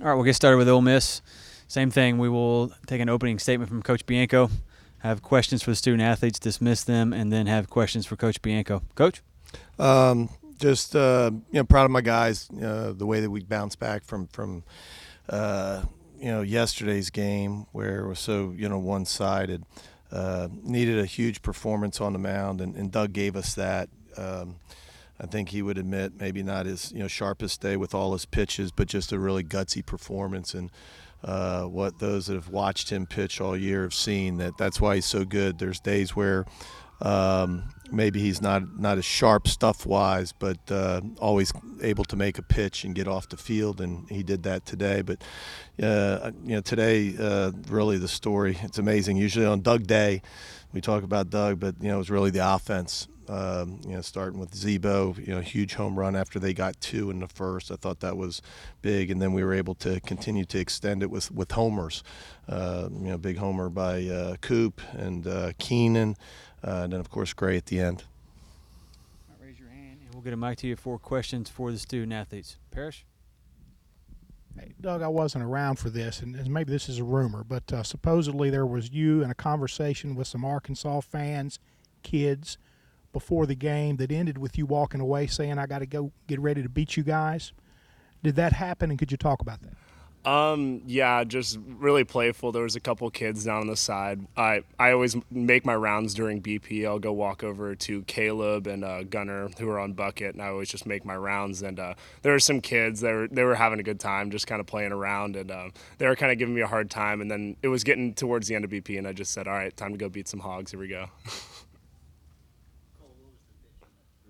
All right, we'll get started with Ole Miss. Same thing. We will take an opening statement from Coach Bianco, have questions for the student athletes, dismiss them, and then have questions for Coach Bianco. Coach? Just proud of my guys. The way that we bounced back from yesterday's game where it was so one-sided. Needed a huge performance on the mound, and Doug gave us that. I think he would admit maybe not his sharpest day with all his pitches, but just a really gutsy performance. And what those that have watched him pitch all year have seen that's why he's so good. There's days where maybe he's not as sharp stuff-wise, but always able to make a pitch and get off the field, and he did that today. But today, really the story. It's amazing. Usually on Doug Day, we talk about Doug, but it was really the offense. Starting with Zebo, huge home run after they got two in the first. I thought that was big, and then we were able to continue to extend it with homers. Big homer by Coop and Keenan, and then of course Gray at the end. Raise your hand, and we'll get a mic to you for questions for the student athletes. Parrish? Hey, Doug, I wasn't around for this, and maybe this is a rumor, but supposedly there was you in a conversation with some Arkansas fans, kids, before the game that ended with you walking away saying, I got to go get ready to beat you guys. Did that happen, and could you talk about that? Yeah, just really playful. There was a couple kids down on the side. I always make my rounds during BP. I'll go walk over to Caleb and Gunner, who are on bucket, and I always just make my rounds. And there were some kids. They were having a good time, just kind of playing around, and they were kind of giving me a hard time. And then it was getting towards the end of BP, and I just said, all right, time to go beat some hogs. Here we go.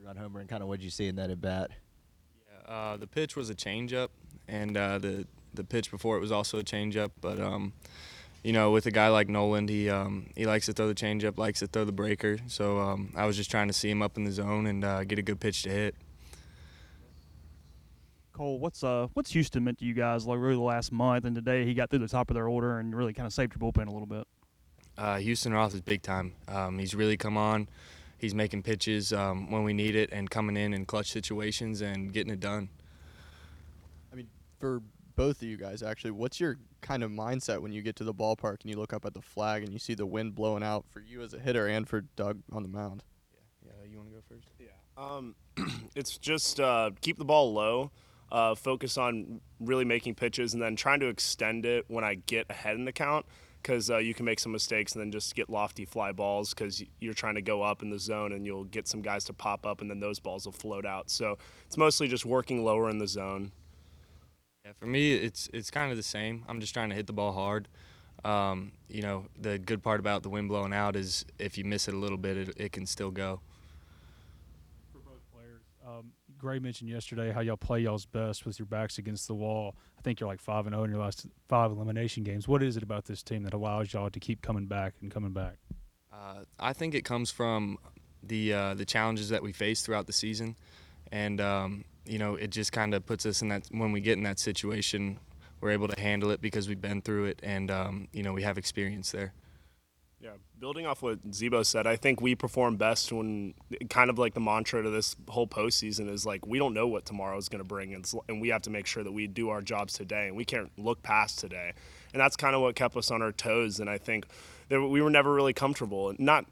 Run homer, and kind of what did you see in that at bat? Yeah, the pitch was a changeup, and the pitch before it was also a changeup. But with a guy like Noland, he likes to throw the changeup, likes to throw the breaker. So I was just trying to see him up in the zone and get a good pitch to hit. Cole, what's Houston meant to you guys like really the last month, and today he got through the top of their order and really kind of saved your bullpen a little bit? Houston Roth is big time. He's really come on. He's making pitches when we need it and coming in clutch situations and getting it done. I mean, for both of you guys, actually, what's your kind of mindset when you get to the ballpark and you look up at the flag and you see the wind blowing out for you as a hitter and for Doug on the mound? Yeah, you want to go first? Yeah. It's just keep the ball low, focus on really making pitches, and then trying to extend it when I get ahead in the count, because you can make some mistakes and then just get lofty fly balls because you're trying to go up in the zone, and you'll get some guys to pop up, and then those balls will float out. So it's mostly just working lower in the zone. Yeah, for me, it's kind of the same. I'm just trying to hit the ball hard. The good part about the wind blowing out is if you miss it a little bit, it can still go. For both players, Gray mentioned yesterday how y'all play y'all's best with your backs against the wall. I think you're like 5-0 in your last 5 elimination games. What is it about this team that allows y'all to keep coming back and coming back? I think it comes from the challenges that we face throughout the season, and it just kind of puts us in that, when we get in that situation, we're able to handle it because we've been through it, and we have experience there. Yeah, building off what Zebo said, I think we perform best when kind of like the mantra to this whole postseason is like we don't know what tomorrow is going to bring, and we have to make sure that we do our jobs today, and we can't look past today. And that's kind of what kept us on our toes, and I think that we were never really comfortable. Not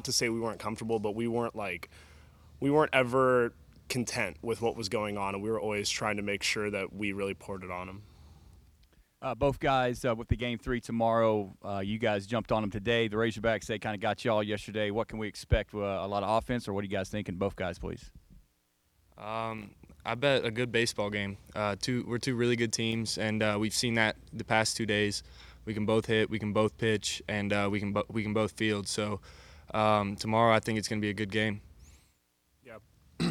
to say we weren't comfortable, but we weren't ever content with what was going on, and we were always trying to make sure that we really poured it on them. Both guys with the game 3 tomorrow, you guys jumped on them today. The Razorbacks, they kind of got y'all yesterday. What can we expect? A lot of offense, or what are you guys thinking? Both guys, please. I bet a good baseball game. We're two really good teams, and we've seen that the past 2 days. We can both hit, we can both pitch, and we can both field. So tomorrow, I think it's going to be a good game.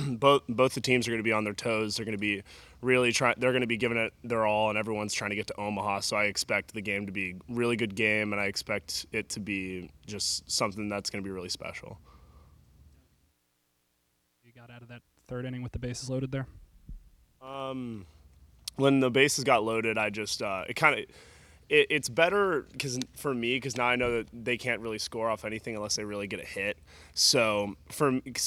Both the teams are going to be on their toes. They're going to be really trying. They're going to be giving it their all, and everyone's trying to get to Omaha. So I expect the game to be a really good game, and I expect it to be just something that's going to be really special. You got out of that third inning with the bases loaded there? When the bases got loaded, I just it's better for me because now I know that they can't really score off anything unless they really get a hit. So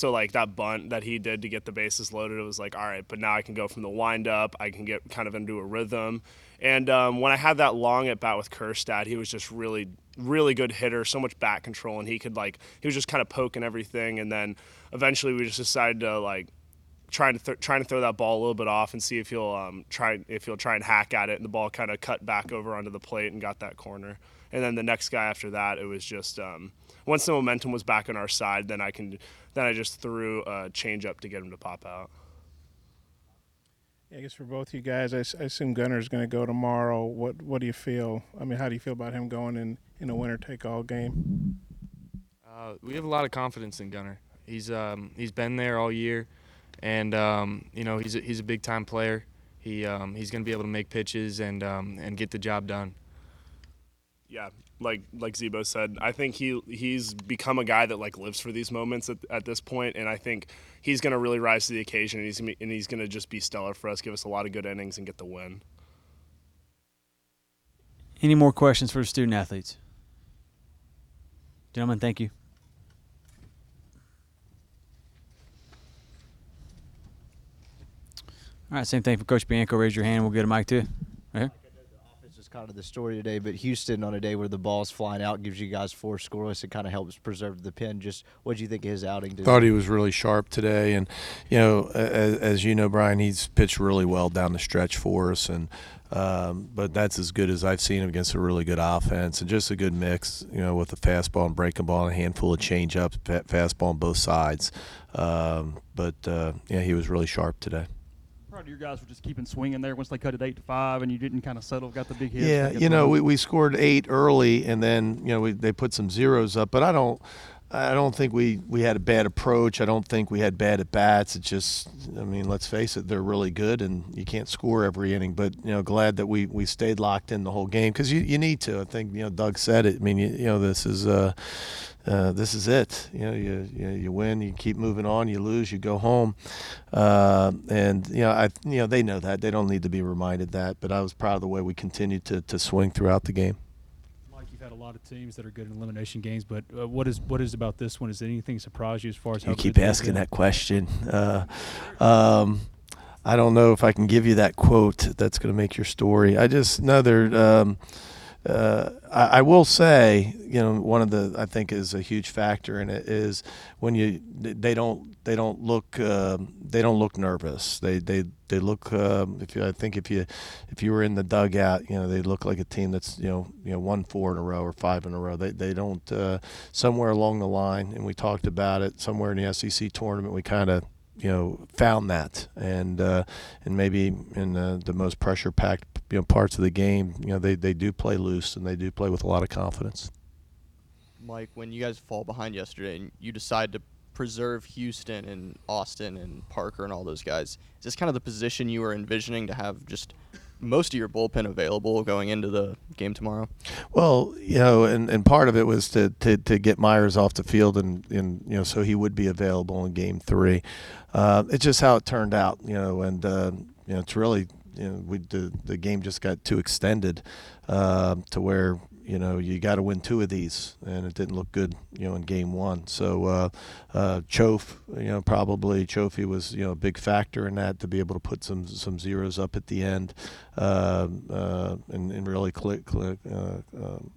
like that bunt that he did to get the bases loaded, it was like, all right, but now I can go from the wind up, I can get kind of into a rhythm, And when I had that long at bat with Kerstad, he was just really, really good hitter, so much bat control, and he was just kind of poking everything. And then eventually we just decided to trying to throw that ball a little bit off and see if he'll try and hack at it. And the ball kind of cut back over onto the plate and got that corner. And then the next guy after that, it was just once the momentum was back on our side, then I just threw a changeup to get him to pop out. I guess for both you guys, I assume Gunner's going to go tomorrow. What do you feel? I mean, how do you feel about him going in a winner-take-all game? We have a lot of confidence in Gunner. He's been there all year, and he's a big-time player. He's going to be able to make pitches and get the job done. Yeah, like Zebo said, I think he's become a guy that lives for these moments at this point, and I think he's going to really rise to the occasion, and he's going to just be stellar for us, give us a lot of good innings, and get the win. Any more questions for the student athletes? Gentlemen, thank you. All right, same thing for Coach Bianco. Raise your hand. We'll get a mic too. Right here. Is kind of the story today, but Houston on a day where the ball's flying out gives you guys 4 scoreless and kind of helps preserve the pen. Just what do you think of his outing? Thought he was really sharp today, and as you know, Brian, he's pitched really well down the stretch for us, and but that's as good as I've seen him against a really good offense, and just a good mix, with the fastball and breaking ball, and a handful of change-ups, fastball on both sides. He was really sharp today. Proud of your guys for just keeping swinging there once they cut it 8-5, and you didn't kind of settle, got the big hit. Yeah, we scored 8 early, and then they put some zeros up. But I don't think we had a bad approach. I don't think we had bad at bats. It's just, let's face it, they're really good, and you can't score every inning. But glad that we stayed locked in the whole game, because you need to. I think Doug said it. This is it. You win, you keep moving on. You lose, you go home. They know that. They don't need to be reminded that. But I was proud of the way we continued to swing throughout the game. Mike, you've had a lot of teams that are good in elimination games, but what is about this one? Is anything surprise you as far as how you good keep they've asking been? that question? I don't know if I can give you that quote that's going to make your story. I just know they're. I will say, one of the I think is a huge factor in it is when they don't look nervous. They look if you were in the dugout, they look like a team that's won 4 in a row or 5 in a row. They don't somewhere along the line, and we talked about it somewhere in the SEC tournament. We kind of found that, and maybe in the most pressure-packed parts of the game, they do play loose, and they do play with a lot of confidence. Mike, when you guys fall behind yesterday and you decide to preserve Houston and Austin and Parker and all those guys, is this kind of the position you were envisioning to have just most of your bullpen available going into the game tomorrow? Well, and part of it was to get Myers off the field and so he would be available in Game 3. It's just how it turned out, and it's really the game just got too extended to where you got to win 2 of these, and it didn't look good in Game 1. So Chofie was a big factor in that, to be able to put some zeros up at the end, and really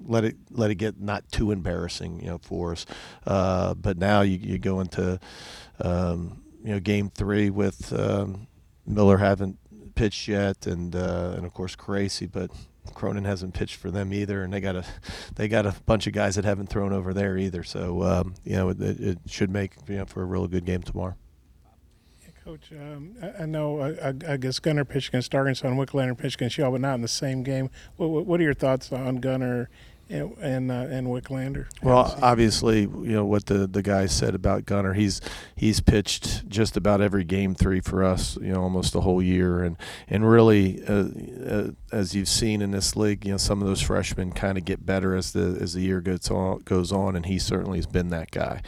let it get not too embarrassing for us. But now you go into Game 3 with Miller haven't pitched yet, and of course Caracci, but Cronin hasn't pitched for them either, and they got a bunch of guys that haven't thrown over there either. So it should make for a real good game tomorrow. Yeah, Coach, I know I guess Gunner pitched against Arkansas and Wicklander pitched against y'all, but not in the same game. What are your thoughts on Gunner and Wicklander? Well, obviously, what the guys said about Gunner. He's pitched just about every Game 3 for us, almost the whole year, and really, as you've seen in this league, some of those freshmen kind of get better as the year goes on, and he certainly has been that guy.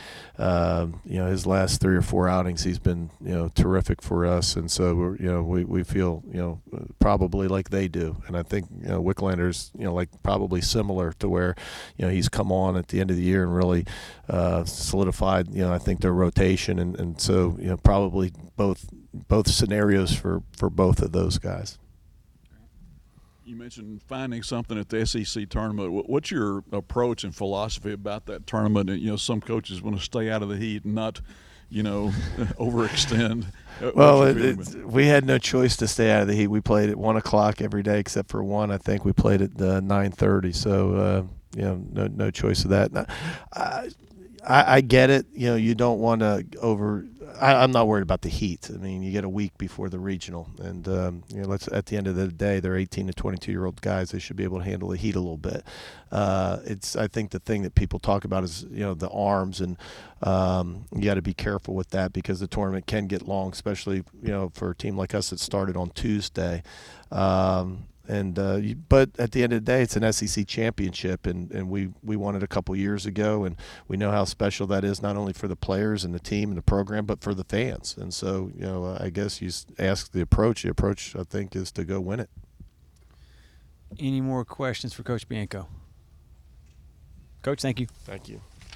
His last 3 or 4 outings, he's been terrific for us, and so we feel probably like they do, and I think Wicklander's probably similar to where he's come on at the end of the year and really solidified I think their rotation, and so probably both scenarios for both of those guys. You mentioned finding something at the SEC tournament. What's your approach and philosophy about that tournament? You know, some coaches want to stay out of the heat and not, you know, overextend. Well, we had no choice to stay out of the heat. We played at 1 o'clock every day except for one. I think we played at 9:30. So you know, no choice of that. I get it. You know, you don't want to I'm not worried about the heat. I mean, you get a week before the regional, and you know, at the end of the day, they're 18 to 22-year-old guys. They should be able to handle the heat a little bit. I think the thing that people talk about is, you know, the arms, and you got to be careful with that because the tournament can get long, especially, you know, for a team like us that started on Tuesday. But at the end of the day, it's an SEC championship, and we won it a couple years ago, and we know how special that is, not only for the players and the team and the program, but for the fans. And so, you know, I guess you ask the approach. The approach, I think, is to go win it. Any more questions for Coach Bianco? Coach, thank you. Thank you.